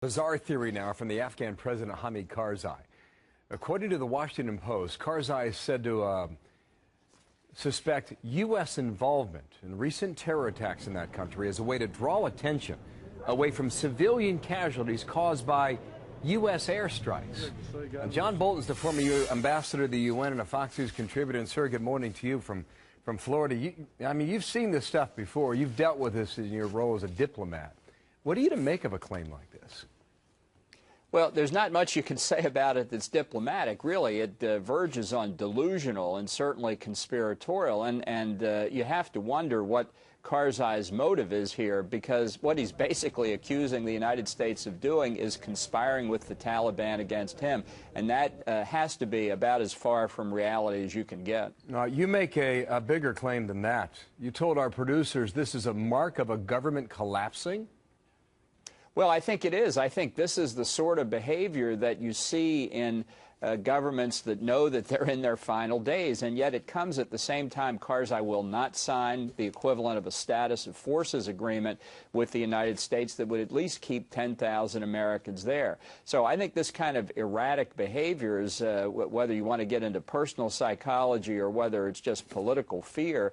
Bizarre theory now from the Afghan President Hamid Karzai. According to the Washington Post, Karzai is said to suspect U.S. involvement in recent terror attacks in that country as a way to draw attention away from civilian casualties caused by U.S. airstrikes. John Bolton's the former ambassador to the UN and a Fox News contributor. And, sir, good morning to you from Florida. You've seen this stuff before. You've dealt with this in your role as a diplomat. What are you to make of a claim like this? Well, there's not much you can say about it that's diplomatic, really. It verges on delusional and certainly conspiratorial, and you have to wonder what Karzai's motive is here, because what he's basically accusing the United States of doing is conspiring with the Taliban against him, and that has to be about as far from reality as you can get. You make a bigger claim than that. You told our producers this is a mark of a government collapsing? Well, I think it is. I think this is the sort of behavior that you see in governments that know that they're in their final days, and yet it comes at the same time Karzai will not sign the equivalent of a status of forces agreement with the United States that would at least keep 10,000 Americans there. So I think this kind of erratic behavior is, whether you want to get into personal psychology or whether it's just political fear,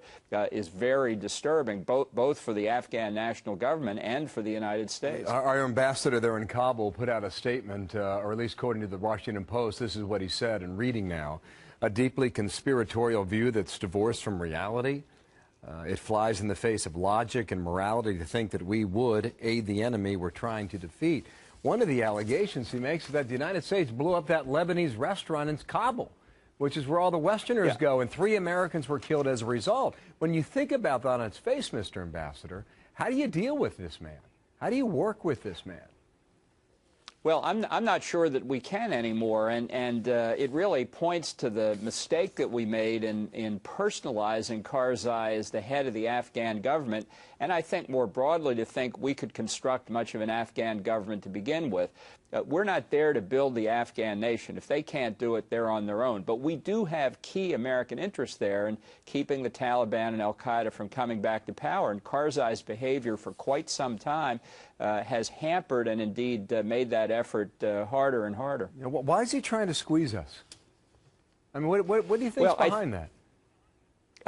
is very disturbing, both for the Afghan national government and for the United States. Our ambassador there in Kabul put out a statement, or at least according to the Washington Post, this is what he said, and reading now, a deeply conspiratorial view that's divorced from reality. It flies in the face of logic and morality to think that we would aid the enemy we're trying to defeat. One of the allegations he makes is that the United States blew up that Lebanese restaurant in Kabul, which is where all the Westerners go, and 3 Americans were killed as a result. When you think about that on its face, Mr. Ambassador, how do you deal with this man? How do you work with this man? Well, I'm not sure that we can anymore, and it really points to the mistake that we made in personalizing Karzai as the head of the Afghan government, and I think more broadly to think we could construct much of an Afghan government to begin with. We're not there to build the Afghan nation. If they can't do it, they're on their own. But we do have key American interests there in keeping the Taliban and al-Qaeda from coming back to power. And Karzai's behavior for quite some time has hampered and indeed made that effort harder and harder. Why is he trying to squeeze us? I mean, what do you think is behind that?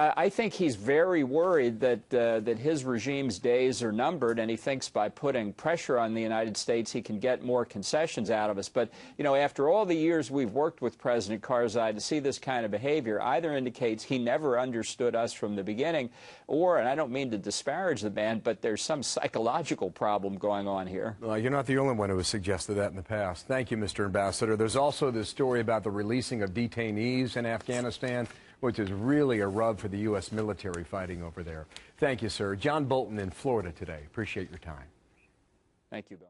I think he's very worried that his regime's days are numbered, and he thinks by putting pressure on the United States he can get more concessions out of us. But, you know, after all the years we've worked with President Karzai, to see this kind of behavior either indicates he never understood us from the beginning, or, and I don't mean to disparage the man, but there's some psychological problem going on here. Well, you're not the only one who has suggested that in the past. Thank you, Mr. Ambassador. There's also this story about the releasing of detainees in Afghanistan, which is really a rub for the U.S. military fighting over there. Thank you, sir. John Bolton in Florida today. Appreciate your time. Thank you, Bill.